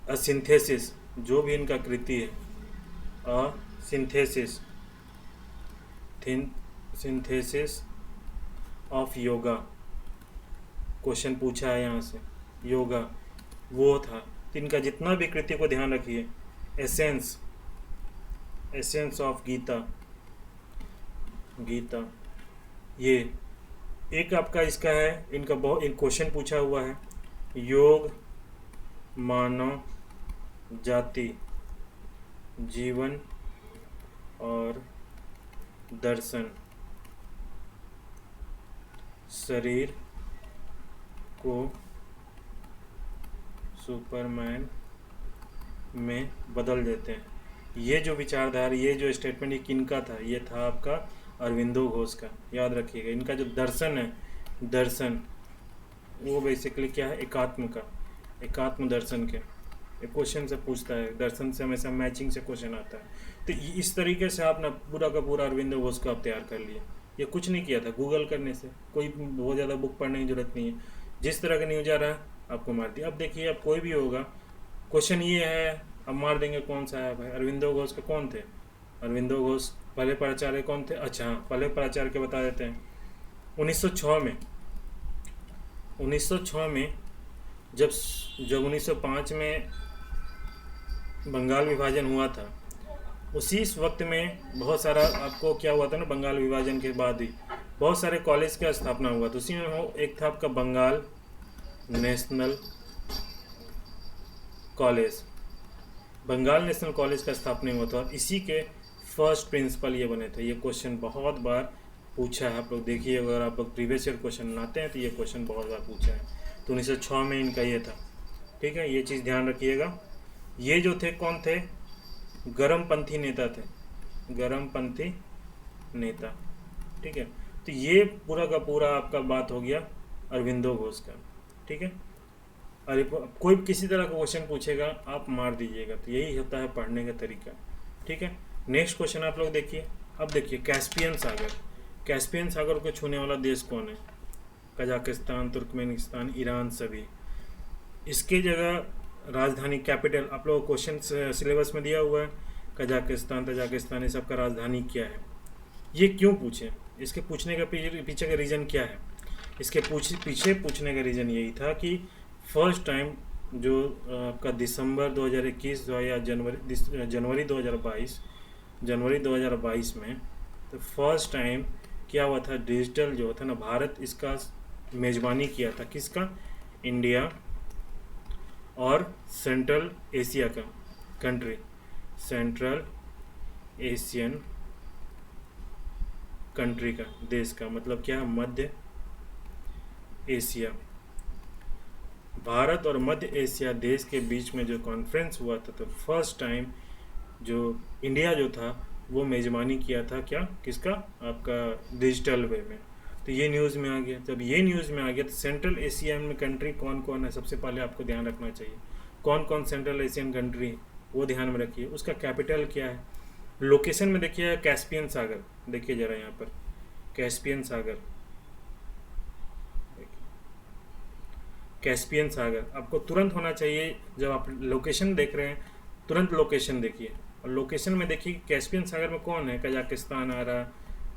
अ सिंथेसिस, जो भी इनका कृति है, अ सिंथेसिस ऑफ योगा, क्वेश्चन पूछा है यहाँ से, योगा वो था। तो इनका जितना भी कृति को ध्यान रखिए, एसेंस ऑफ गीता, ये एक आपका इसका है, इनका बहुत एक क्वेश्चन पूछा हुआ है, योग मानव जाति जीवन और दर्शन शरीर को सुपरमैन में बदल देते हैं। ये जो विचारधारा, ये जो स्टेटमेंट, ये किनका था, ये था आपका अरविंदो घोष का, याद रखिएगा। इनका जो दर्शन है, दर्शन वो बेसिकली क्या है, एकात्म का, एकात्म दर्शन के क्वेश्चन से पूछता है, दर्शन से हमेशा मैचिंग से क्वेश्चन आता है। तो इस तरीके से आपने पूरा का पूरा अरविंदो घोष को आप तैयार कर लिए। ये कुछ नहीं किया था, गूगल करने से, कोई बहुत ज़्यादा बुक पढ़ने की जरूरत नहीं है, जिस तरह का न्यूज आ रहा है आपको मार दिया। अब देखिए, अब कोई भी होगा क्वेश्चन ये है, अब मार देंगे कौन सा है भाई, अरविंदो घोष के कौन थे, अरविंदो घोष पहले प्राचार्य कौन थे, अच्छा हाँ, पहले प्राचार्य के बता देते हैं। 1906 में जब 1905 में बंगाल विभाजन हुआ था, उसी वक्त में बहुत सारा आपको क्या हुआ था ना, बंगाल विभाजन के बाद ही बहुत सारे कॉलेज का स्थापना हुआ। तो उसी में एक था आपका Bengal national college, Bengal national college का स्थापना हुआ था, और इसी के फर्स्ट प्रिंसिपल ये बने थे। ये क्वेश्चन बहुत बार पूछा है, आप लोग देखिए, अगर आप लोग प्रीवियस ईयर क्वेश्चन बनाते हैं तो ये क्वेश्चन बहुत बार पूछा है। तो 1906 में इनका ये था, ठीक है, ये चीज़ ध्यान रखिएगा। ये जो थे कौन थे, गरमपंथी नेता थे, गरमपंथी नेता, ठीक है। तो ये पूरा का पूरा आपका बात हो गया अरविंदो घोष का, ठीक है। और कोई भी किसी तरह का क्वेश्चन पूछेगा आप मार दीजिएगा। तो यही होता है पढ़ने का तरीका, ठीक है। नेक्स्ट क्वेश्चन आप लोग देखिए। अब देखिए कैस्पियन सागर, कैस्पियन सागर को छूने वाला देश कौन है? कजाकिस्तान, तुर्कमेनिस्तान, ईरान, सभी। इसके जगह राजधानी, कैपिटल आप लोगों को क्वेश्चन सिलेबस में दिया हुआ है। कजाकिस्तान, तजाकिस्तान, ये सब का राजधानी क्या है? ये क्यों पूछे? इसके पूछने का पीछे का रीज़न क्या है? इसके पीछे पूछने का रीज़न यही था कि फर्स्ट टाइम जो आपका दिसंबर 2021 या जनवरी 2022 में, तो फर्स्ट टाइम क्या हुआ था, डिजिटल जो था ना, भारत इसका मेज़बानी किया था। किसका? इंडिया और सेंट्रल एशिया का कंट्री, सेंट्रल एशियन कंट्री का, देश का, मतलब क्या? मध्य एशिया। भारत और मध्य एशिया देश के बीच में जो कॉन्फ्रेंस हुआ था, तो फर्स्ट टाइम जो इंडिया जो था वो मेज़बानी किया था। क्या? किसका? आपका डिजिटल वे में। तो ये न्यूज़ में आ गया। जब ये न्यूज़ में आ गया तो सेंट्रल एशिया में कंट्री कौन कौन है, सबसे पहले आपको ध्यान रखना चाहिए। कौन कौन सेंट्रल एशियन कंट्री है वो ध्यान में रखिए। उसका कैपिटल क्या है? लोकेशन में देखिए कैस्पियन सागर, देखिए ज़रा यहाँ पर कैस्पियन सागर, कैस्पियन सागर आपको तुरंत होना चाहिए। जब आप लोकेशन देख रहे हैं तुरंत लोकेशन देखिए, और लोकेशन में देखिए कैस्पियन सागर में कौन है। कजाकिस्तान आ रहा,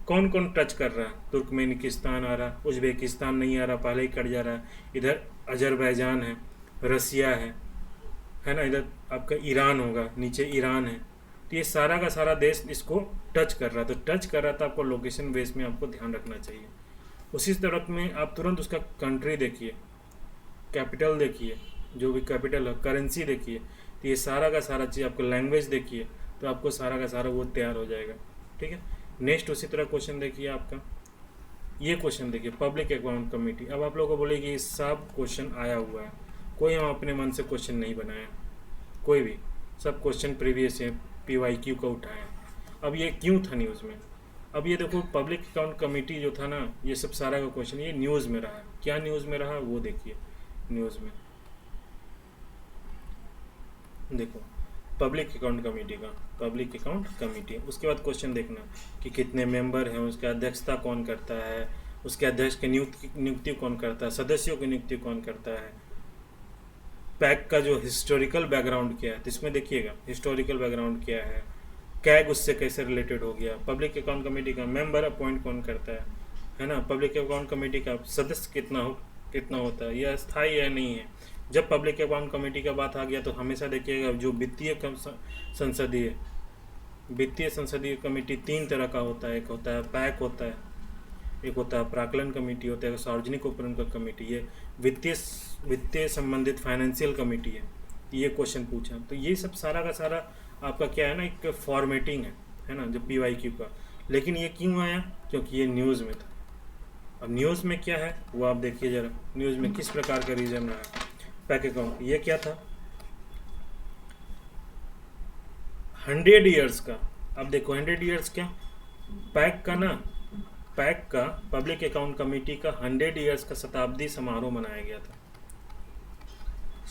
कौन कौन टच कर रहा है? तुर्कमेनिस्तान आ रहा, उज्बेकिस्तान नहीं आ रहा, पहले ही कट जा रहा है। इधर अजरबैजान है, रसिया है ना, इधर आपका ईरान होगा, नीचे ईरान है। तो ये सारा का सारा देश इसको टच कर रहा है। तो टच कर रहा था, आपको लोकेशन बेस में आपको ध्यान रखना चाहिए। उसी तरह में आप तुरंत उसका कंट्री देखिए, कैपिटल देखिए, जो भी कैपिटल है, करेंसी देखिए। तो ये सारा का सारा चीज़, आपको लैंग्वेज देखिए, तो आपको सारा का सारा वो तैयार हो जाएगा, ठीक है। नेक्स्ट उसी तरह क्वेश्चन देखिए आपका, ये क्वेश्चन देखिए, पब्लिक अकाउंट कमेटी। अब आप लोगों को बोले कि ये सब क्वेश्चन आया हुआ है, कोई हम अपने मन से क्वेश्चन नहीं बनाया, कोई भी, सब क्वेश्चन प्रीवियस है, PYQ का उठाया। अब ये क्यों था न्यूज़ में? अब ये देखो पब्लिक अकाउंट कमेटी जो था ना, ये सब सारा का क्वेश्चन ये न्यूज़ में रहा। क्या न्यूज़ में रहा वो देखिए। न्यूज़ में देखो पब्लिक अकाउंट कमेटी का, पब्लिक अकाउंट कमेटी। उसके बाद क्वेश्चन देखना कि कितने मेंबर हैं, उसका अध्यक्षता कौन करता है, उसके अध्यक्ष की नियुक्ति कौन करता है, सदस्यों की नियुक्ति कौन करता है, पैक का जो हिस्टोरिकल बैकग्राउंड क्या है। तो इसमें देखिएगा हिस्टोरिकल बैकग्राउंड क्या है, कैग उससे कैसे रिलेटेड हो गया, पब्लिक अकाउंट कमेटी का मेंबर अपॉइंट कौन करता है ना, पब्लिक अकाउंट कमेटी का सदस्य कितना होता है, यह स्थायी है नहीं है। जब पब्लिक अकाउंट कमेटी का बात आ गया तो हमेशा देखिएगा जो वित्तीय संसदीय कमेटी 3 तरह का होता है। एक होता है पैक होता है, एक होता है प्राक्कलन कमेटी होता है, सार्वजनिक उपक्रम का कमेटी। ये वित्तीय संबंधित फाइनेंशियल कमेटी है। ये क्वेश्चन पूछा, तो ये सब सारा का सारा आपका क्या है ना, एक फॉर्मेटिंग है ना, जो PYQ का। लेकिन ये क्यों आया? क्योंकि ये न्यूज़ में था। अब न्यूज़ में क्या है वो आप देखिए ज़रा, न्यूज़ में किस प्रकार का रीजन रहा। पैक अकाउंट ये क्या था, 100 ईयर्स का। अब देखो 100 ईयर्स क्या, पैक का ना, पैक का पब्लिक अकाउंट कमेटी का 100 ईयर्स का शताब्दी समारोह मनाया गया था।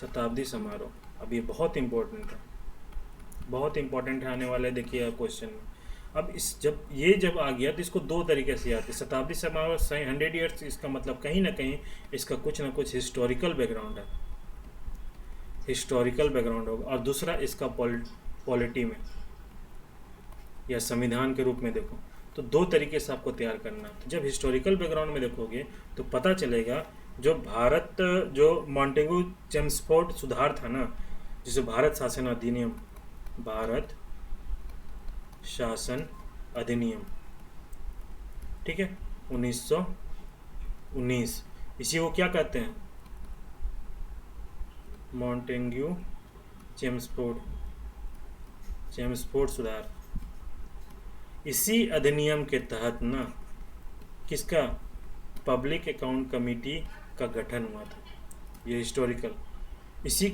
शताब्दी समारोह, अब ये बहुत इम्पोर्टेंट है, बहुत इम्पोर्टेंट है आने वाले देखिए क्वेश्चन में। अब जब आ गया तो इसको 2 तरीके से आते। शताब्दी समारोह 100 ईयर्स, इसका मतलब कहीं ना कहीं इसका कुछ ना कुछ हिस्टोरिकल बैकग्राउंड है, हिस्टोरिकल बैकग्राउंड होगा। और दूसरा इसका पॉलिटी में या संविधान के रूप में देखो, तो 2 तरीके से आपको तैयार करना है। तो जब हिस्टोरिकल बैकग्राउंड में देखोगे तो पता चलेगा जो मॉन्टेगू चेम्सफोर्ड सुधार था ना, जिसे भारत शासन अधिनियम, भारत शासन अधिनियम, ठीक है, 1919, इसी को क्या कहते हैं, मॉन्टेग्यू चेम्सफोर्ड सुधार। इसी अधिनियम के तहत ना किसका, पब्लिक अकाउंट कमेटी का गठन हुआ था। ये हिस्टोरिकल, इसी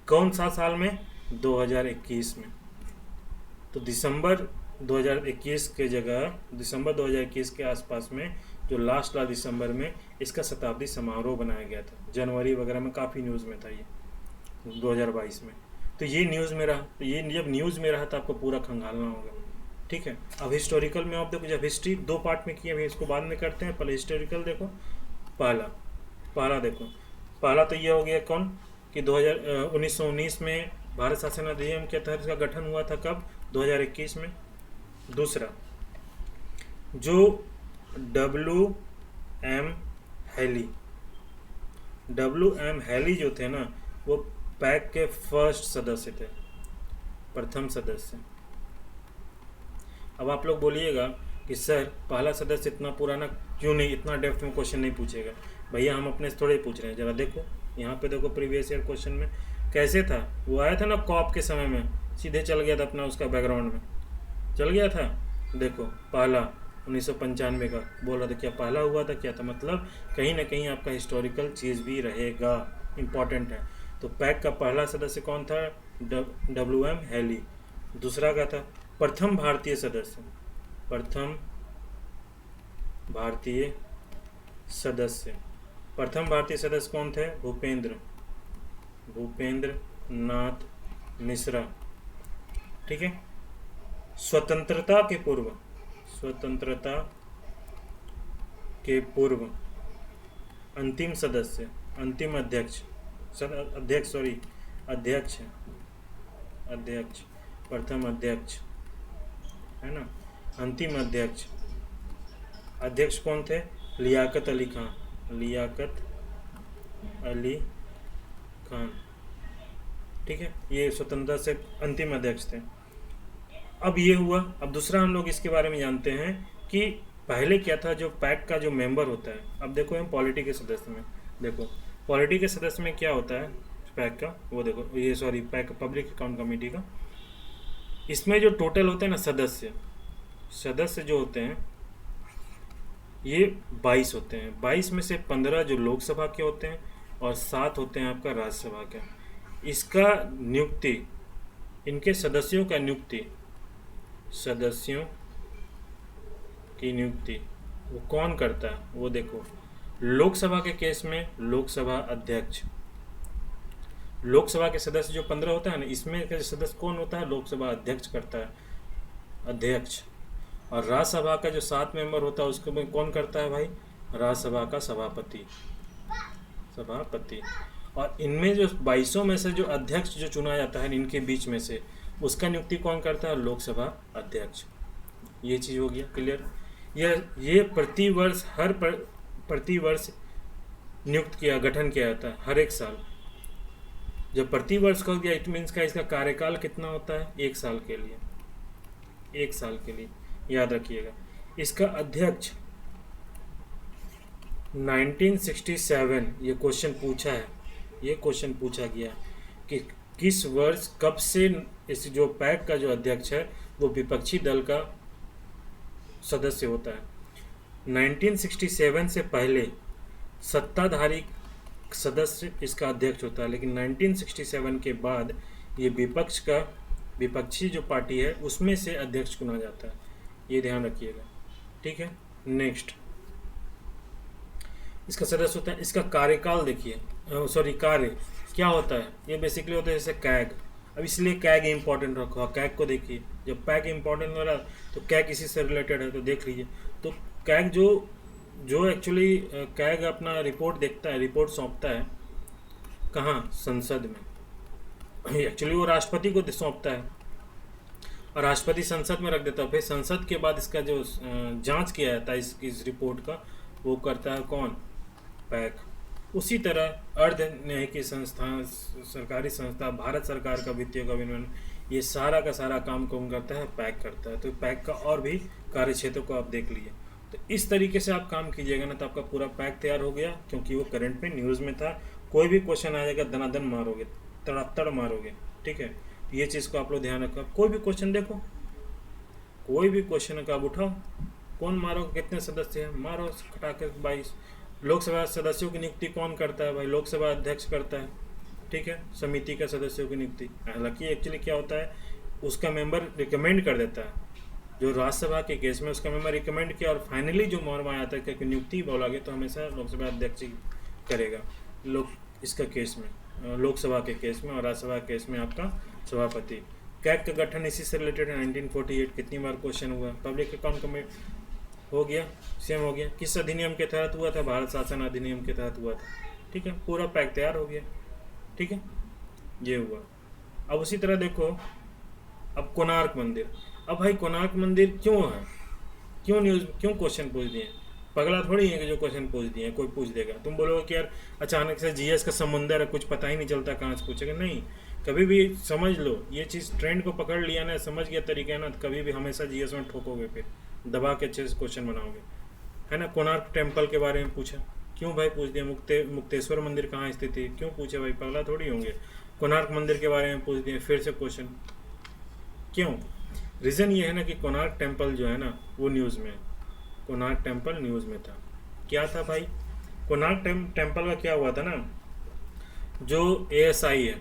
कौन सा साल में, 2021 में। तो दिसंबर 2021 के जगह, दिसंबर 2021 के आसपास में, जो लास्ट दिसंबर में इसका शताब्दी समारोह बनाया गया था। जनवरी वगैरह में काफ़ी न्यूज़ में था ये, 2022 में। तो ये न्यूज़ में रहा, तो ये जब न्यूज़ में रहा तो आपको पूरा खंगालना होगा, ठीक है। अब हिस्टोरिकल में आप देखो, जब हिस्ट्री 2 पार्ट में किए, अभी इसको बाद में करते हैं, पहले हिस्टोरिकल देखो। पहला पहला देखो, पहला तो ये हो गया कौन कि 1919 में भारत शासन अधिनियम के तहत इसका गठन हुआ था, कब? 2021 में। दूसरा, जो WM हैली जो थे ना, वो पैक के फर्स्ट सदस्य थे, प्रथम सदस्य। अब आप लोग बोलिएगा कि सर पहला सदस्य इतना पुराना क्यों नहीं, इतना डेप्थ में क्वेश्चन नहीं पूछेगा। भैया हम अपने से थोड़े ही पूछ रहे हैं, जरा देखो यहाँ पे देखो, प्रीवियस ईयर क्वेश्चन में कैसे था। वो आया था ना कॉप के समय में, सीधे चल गया था अपना, उसका बैकग्राउंड में चल गया था। देखो पहला 1995 का बोल रहा था, क्या पहला हुआ था, क्या था, मतलब कहीं ना कहीं आपका हिस्टोरिकल चीज़ भी रहेगा, इम्पॉर्टेंट है। तो पैक का पहला सदस्य कौन था? WM Hailey. दूसरा का था प्रथम भारतीय सदस्य, प्रथम भारतीय सदस्य। प्रथम भारतीय सदस्य कौन थे? भूपेंद्र नाथ मिश्रा, ठीक है। स्वतंत्रता के पूर्व अंतिम सदस्य, अंतिम अध्यक्ष, अध्यक्ष, प्रथम अध्यक्ष है ना, अंतिम अध्यक्ष। अध्यक्ष कौन थे? लियाकत अली खान, ठीक है। ये स्वतंत्रता से अंतिम अध्यक्ष थे। अब ये हुआ। अब दूसरा हम लोग इसके बारे में जानते हैं कि पहले क्या था, जो पैक का जो मेंबर होता है। अब देखो हम पॉलिटी के सदस्य में, देखो पॉलिटी के सदस्य में क्या होता है पैक का, वो देखो, ये sorry pack public account committee का। इसमें जो टोटल होते हैं ना सदस्य जो होते हैं, ये 22 होते हैं। 22 में से 15 जो लोकसभा के होते हैं और 7 होते हैं आपका राज्यसभा के। इसका नियुक्ति, इनके सदस्यों की नियुक्ति वो कौन करता है? वो देखो, लोकसभा के केस में लोकसभा अध्यक्ष, लोकसभा के सदस्य जो 15 होता है ना, इसमें का सदस्य कौन होता है? लोकसभा अध्यक्ष करता है, अध्यक्ष। और राज्यसभा का जो 7 मेंबर होता है उसको में कौन करता है भाई? राज्यसभा का सभापति। और इनमें जो 22 में से जो अध्यक्ष जो चुना जाता है इनके बीच में से, उसका नियुक्ति कौन करता है? लोकसभा अध्यक्ष। ये चीज़ हो गया क्लियर। ये प्रतिवर्ष नियुक्त गठन किया जाता है हर एक साल। जब प्रतिवर्ष का हो गया, इट मीन्स का इसका कार्यकाल कितना होता है? 1 साल के लिए, 1 साल के लिए, याद रखिएगा। इसका अध्यक्ष 1967, ये क्वेश्चन पूछा गया कि किस वर्ष, कब से इस जो पैक का जो अध्यक्ष है वो विपक्षी दल का सदस्य होता है। 1967 से पहले सत्ताधारी सदस्य इसका अध्यक्ष होता है, लेकिन 1967 के बाद ये विपक्षी जो पार्टी है उसमें से अध्यक्ष चुना जाता है। ये ध्यान रखिएगा, ठीक है। नेक्स्ट, इसका सदस्य होता है, इसका कार्यकाल देखिए, कार्य क्या होता है? ये बेसिकली होता है जैसे कैग। अब इसलिए कैग इंपॉर्टेंट रखो, कैग को देखिए। जब पैक इंपॉर्टेंट हो रहा तो कैग इसी से रिलेटेड है, तो देख लीजिए। तो कैग जो एक्चुअली कैग अपना रिपोर्ट देखता है, रिपोर्ट सौंपता है कहाँ? संसद में। एक्चुअली वो राष्ट्रपति को सौंपता है और राष्ट्रपति संसद में रख देता है। फिर संसद के बाद इसका जो जांच किया जाता है इस रिपोर्ट का, वो करता है कौन? पैक। उसी तरह अर्ध न्यायिक संस्था, सरकारी संस्था, भारत सरकार का वित्तीय विनियमन, ये सारा का सारा काम कौन करता है? पैक करता है। तो पैक का और भी कार्य क्षेत्र को आप देख लीजिए। तो इस तरीके से आप काम कीजिएगा ना, तो आपका पूरा पैक तैयार हो गया, क्योंकि वो करंट में न्यूज़ में था। कोई भी क्वेश्चन आ जाएगा, दनादन मारोगे, तड़ातड़ मारोगे, ठीक है। ये चीज़ को आप लोग ध्यान रखो। कोई भी क्वेश्चन देखो, कोई भी क्वेश्चन का आप उठाओ, कौन मारो, कितने सदस्य हैं, मारो खटाके 22। लोकसभा सदस्यों की नियुक्ति कौन करता है भाई? लोकसभा अध्यक्ष करता है, ठीक है। समिति का सदस्यों की नियुक्ति, हालांकि एक्चुअली क्या होता है, उसका मेंबर रिकमेंड कर देता है। जो राज्यसभा के केस में उसका मेंबर रिकमेंड किया और फाइनली जो मोहर में आता है कि नियुक्ति बोला गया, तो हमेशा लोकसभा अध्यक्ष ही करेगा लोग इसका केस में, लोकसभा के केस में, और राज्यसभा के केस में आपका सभापति। कैग का गठन इसी से रिलेटेड है, 1948। कितनी बार क्वेश्चन हुआ? पब्लिक अकाउंट कमेटी हो गया, सेम हो गया। किस अधिनियम के तहत हुआ था? भारत शासन अधिनियम के तहत हुआ था। ठीक है, पूरा पैक तैयार हो गया। ठीक है, ये हुआ। अब उसी तरह देखो, अब कोणार्क मंदिर। अब भाई कोणार्क मंदिर क्यों है, क्यों न्यूज़, क्यों क्वेश्चन पूछ दिए? पगला थोड़ी है कि जो क्वेश्चन पूछ दिए कोई पूछ देगा। तुम बोलोगे कि यार अचानक से जीएस का समुंदर है, कुछ पता ही नहीं चलता कहाँ से पूछेगा। नहीं, कभी भी समझ लो, ये चीज़ ट्रेंड को पकड़ लिया ना, समझ गया तरीका है ना, तो कभी भी हमेशा जीएस में ठोकोगे, फिर दबा के अच्छे से क्वेश्चन बनाओगे, है ना। कोणार्क टेम्पल के बारे में पूछा, क्यों भाई पूछ दिया? मुक्तेश्वर मंदिर कहाँ स्थित है, क्यों पूछे भाई? पगला थोड़ी होंगे। कोणार्क मंदिर के बारे में पूछ दिए, फिर से क्वेश्चन क्यों? रीज़न ये है ना कि कोणार्क टेम्पल जो है ना वो न्यूज़ में है। कोणार्क टेम्पल न्यूज़ में था। क्या था भाई? कोणार्क टेम्पल का क्या हुआ था ना, जो एएसआई है,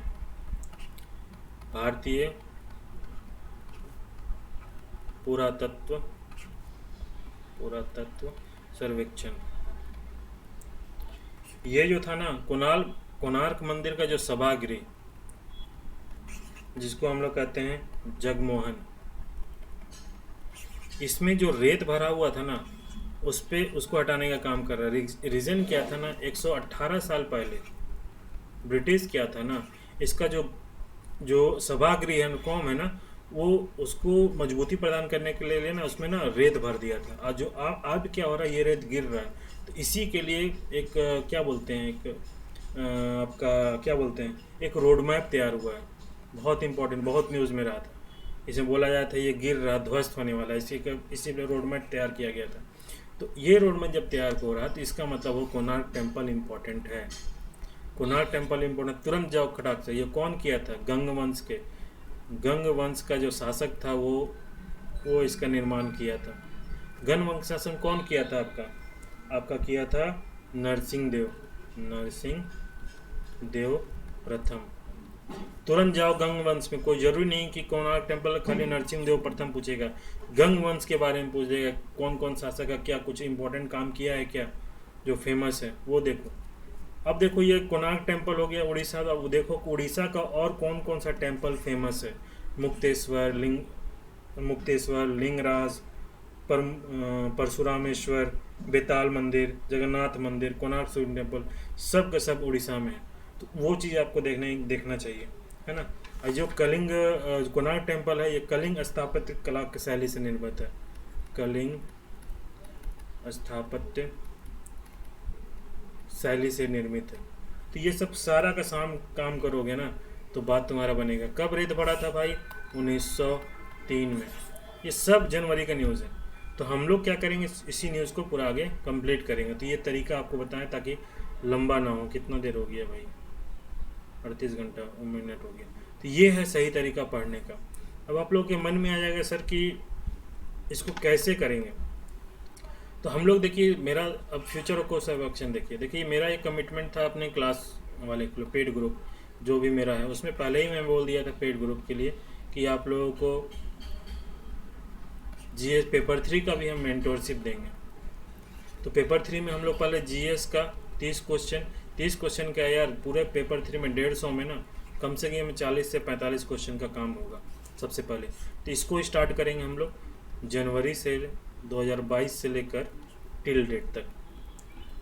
भारतीय पुरातत्व सर्वेक्षण, ये जो था ना कोणार्क मंदिर का जो सभागृह, जिसको हम लोग कहते हैं जगमोहन, इसमें जो रेत भरा हुआ था ना, उसको हटाने का काम कर रहा है। रीज़न क्या था ना, 118 साल पहले ब्रिटिश क्या था ना, इसका जो सभागृह है, कौम है ना, वो उसको मजबूती प्रदान करने के लिए ना उसमें ना रेत भर दिया था। आज जो अब क्या हो रहा है, ये रेत गिर रहा है, तो इसी के लिए एक क्या बोलते हैं, आपका क्या बोलते हैं, एक रोड मैप तैयार हुआ है। बहुत इंपॉर्टेंट, बहुत न्यूज़ में रहा था। इसे बोला जाता है ये गिर रहा, ध्वस्त होने वाला है, इसीलिए रोड मैप तैयार किया गया था। तो ये रोड मैप जब तैयार हो रहा तो इसका मतलब वो कोणार्क टेम्पल इम्पोर्टेंट है। कोणार्क टेम्पल इम्पोर्टेंट, तुरंत जाओ खटाक से। ये कौन किया था? गंग वंश का जो शासक था वो इसका निर्माण किया था। गंग वंश शासन कौन किया था? आपका किया था नरसिंह देव प्रथम। तुरंत जाओ गंग वंश में, कोई जरूरी नहीं कि कोणार्क टेम्पल खाली नरसिंह देव प्रथम पूछेगा, गंग वंश के बारे में पूछ देगा। कौन कौन शासक का क्या कुछ इंपॉर्टेंट काम किया है क्या, जो फेमस है वो देखो। अब देखो ये कोणार्क टेम्पल हो गया उड़ीसा का। अब देखो उड़ीसा का और कौन कौन सा टेम्पल फेमस है। मुक्तेश्वर, लिंगराज, परशुरामेश्वर, बेताल मंदिर, जगन्नाथ मंदिर, कोणार्क सूर्य टेम्पल, सब का सब उड़ीसा में है। तो वो चीज़ आपको देखना चाहिए, है ना। और जो कोणार्क टेम्पल है, ये कलिंग स्थापत्य कला की शैली से निर्मित है। कलिंग स्थापत्य शैली से निर्मित है। तो ये सब सारा का काम करोगे ना तो बात तुम्हारा बनेगा। कब रेत बढ़ा था भाई? 1903 में। ये सब जनवरी का न्यूज़ है। तो हम लोग क्या करेंगे, इसी न्यूज़ को पूरा आगे कंप्लीट करेंगे। तो ये तरीका आपको बताएं ताकि लंबा ना हो। कितना देर हो गया भाई? 38 घंटा मिनट हो गया। तो ये है सही तरीका पढ़ने का। अब आप लोग के मन में आ जाएगा सर कि इसको कैसे करेंगे। तो हम लोग देखिए, मेरा अब फ्यूचर को सर्वेक्षण देखिए मेरा एक कमिटमेंट था अपने क्लास वाले पेड ग्रुप जो भी मेरा है, उसमें पहले ही मैं बोल दिया था पेड ग्रुप के लिए कि आप लोगों को जीएस पेपर 3 का भी हम मेंटोरशिप देंगे। तो पेपर 3 में हम लोग पहले जीएस का 30 क्वेश्चन का यार, पूरे पेपर 3 में 150 में ना कम से कम 40 से 45 क्वेश्चन का काम होगा सबसे पहले। तो इसको स्टार्ट करेंगे हम लोग जनवरी से 2022 से लेकर टिल डेट तक।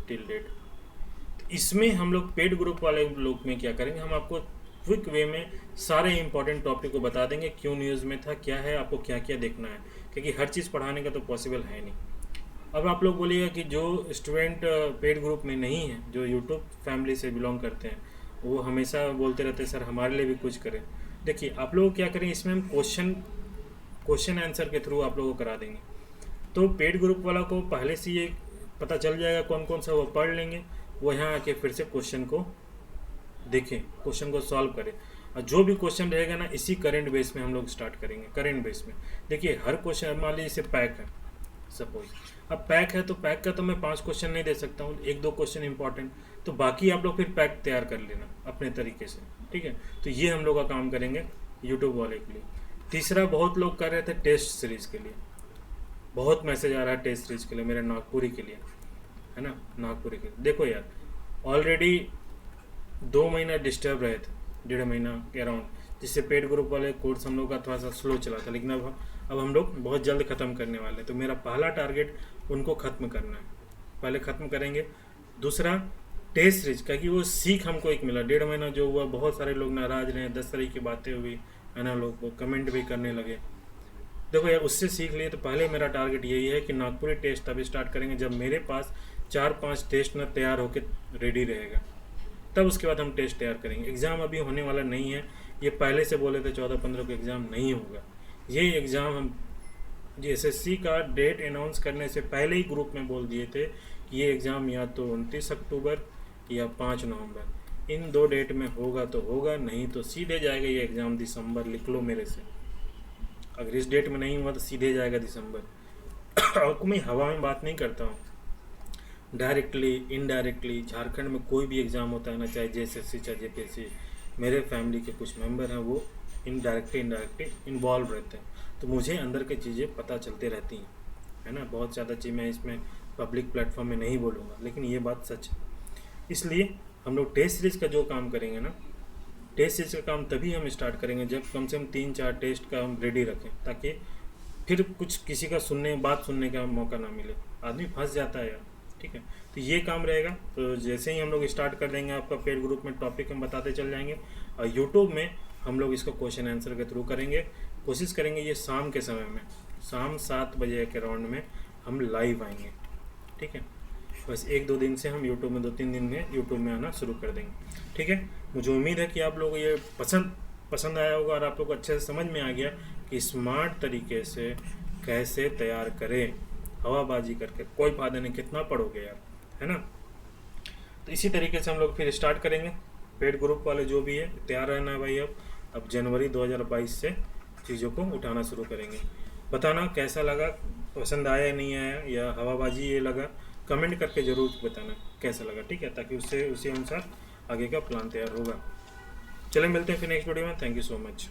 तो इसमें हम लोग पेड ग्रुप वाले लोग में क्या करेंगे, हम आपको क्विक वे में सारे इंपॉर्टेंट टॉपिक को बता देंगे, क्यों न्यूज़ में था, क्या है, आपको क्या क्या देखना है, क्योंकि हर चीज़ पढ़ाने का तो पॉसिबल है नहीं। अब आप लोग बोलिएगा कि जो स्टूडेंट पेड ग्रुप में नहीं है, जो यूट्यूब फैमिली से बिलोंग करते हैं, वो हमेशा बोलते रहते हैं सर हमारे लिए भी कुछ करें। देखिए आप लोग क्या करें, इसमें हम क्वेश्चन आंसर के थ्रू आप लोगों को करा देंगे। तो पेड ग्रुप वाला को पहले से ये पता चल जाएगा कौन कौन सा वो पढ़ लेंगे, वो यहाँ आके फिर से क्वेश्चन को देखें, क्वेश्चन को सॉल्व करें। और जो भी क्वेश्चन रहेगा ना, इसी करंट बेस में हम लोग स्टार्ट करेंगे। करंट बेस में देखिए हर क्वेश्चन, मान लीजिए इसे पैक है सपोज, अब पैक है तो पैक का तो मैं 5 क्वेश्चन नहीं दे सकता हूँ, 1-2 क्वेश्चन इंपॉर्टेंट, तो बाकी आप लोग फिर पैक तैयार कर लेना अपने तरीके से, ठीक है। तो ये हम लोग का काम करेंगे यूट्यूब वाले के लिए। तीसरा, बहुत लोग कर रहे थे टेस्ट सीरीज़ के लिए, बहुत मैसेज आ रहा है टेस्ट सीरीज़ के लिए मेरे नागपुरी के लिए, है ना, नागपुरी के लिए। देखो यार ऑलरेडी 2 महीना डिस्टर्ब रहे थे, 1.5 महीना के अराउंड, जिससे पेड ग्रुप वाले कोर्स हम लोग का थोड़ा सा स्लो चला था, लेकिन अब हम लोग बहुत जल्द ख़त्म करने वाले हैं। तो मेरा पहला टारगेट उनको ख़त्म करना है, पहले ख़त्म करेंगे। दूसरा टेस्ट सीरीज, क्योंकि वो सीख हमको एक मिला। 1.5 महीना जो हुआ, बहुत सारे लोग नाराज़ रहे, 10 तरह की बातें हुई है ना, लोग कमेंट भी करने लगे। देखो यार, उससे सीख लिए। तो पहले मेरा टारगेट यही है कि नागपुरी टेस्ट तभी स्टार्ट करेंगे जब मेरे पास 4-5 टेस्ट ना तैयार होकर रेडी रहेगा, तब उसके बाद हम टेस्ट तैयार करेंगे। एग्ज़ाम अभी होने वाला नहीं है, ये पहले से बोले थे 14-15 को एग्ज़ाम नहीं होगा। ये एग्ज़ाम हम एसएससी का डेट अनाउंस करने से पहले ही ग्रुप में बोल दिए थे कि ये एग्ज़ाम या तो 29 अक्टूबर या 5 नवंबर, इन 2 डेट में होगा तो होगा, नहीं तो सीधे जाएगा ये एग्ज़ाम दिसंबर। लिख लो मेरे से, अगर इस डेट में नहीं हुआ तो सीधे जाएगा दिसंबर। और मैं हवा में बात नहीं करता हूँ, डायरेक्टली इनडायरेक्टली झारखंड में कोई भी एग्ज़ाम होता है ना, चाहे जेएसएससी चाहे जेपीएससी, मेरे फैमिली के कुछ मेंबर हैं वो इनडायरेक्टली इन्वॉल्व रहते हैं, तो मुझे अंदर की चीज़ें पता चलते रहती हैं, है ना। बहुत ज़्यादा चीज़ मैं इसमें पब्लिक प्लेटफॉर्म में नहीं बोलूँगा, लेकिन ये बात सच है। इसलिए हम लोग टेस्ट सीरीज़ का जो काम करेंगे ना, टेस्ट सीरीज का काम तभी हम स्टार्ट करेंगे जब कम से कम 3-4 टेस्ट का हम रेडी रखें, ताकि फिर कुछ किसी का बात सुनने का मौका ना मिले। आदमी फंस जाता है यार, ठीक है। तो ये काम रहेगा। तो जैसे ही हम लोग स्टार्ट कर देंगे, आपका पेड ग्रुप में टॉपिक हम बताते चल जाएंगे, और यूट्यूब में हम लोग इसको क्वेश्चन आंसर के थ्रू करेंगे। कोशिश करेंगे ये शाम के समय में, शाम 7 बजे के राउंड में हम लाइव आएंगे, ठीक है। बस 1-2 दिन से हम यूट्यूब में 2-3 दिन में यूट्यूब में आना शुरू कर देंगे, ठीक है। मुझे उम्मीद है कि आप लोगों को ये पसंद आया होगा और आप लोग को अच्छे से समझ में आ गया कि स्मार्ट तरीके से कैसे तैयार करें, हवाबाजी करके कोई फायदा नहीं, कितना पढ़ोगे यार, है ना। तो इसी तरीके से हम लोग फिर स्टार्ट करेंगे। पेड ग्रुप वाले जो भी है, तैयार रहना है भाई। अब जनवरी 2022 से चीज़ों को उठाना शुरू करेंगे। बताना कैसा लगा, पसंद आया नहीं आया, या हवाबाजी ये लगा, कमेंट करके ज़रूर बताना कैसा लगा, ठीक है, ताकि उससे उसी अनुसार आगे का प्लान तैयार होगा। चले मिलते हैं फिर नेक्स्ट वीडियो में। Thank you so much.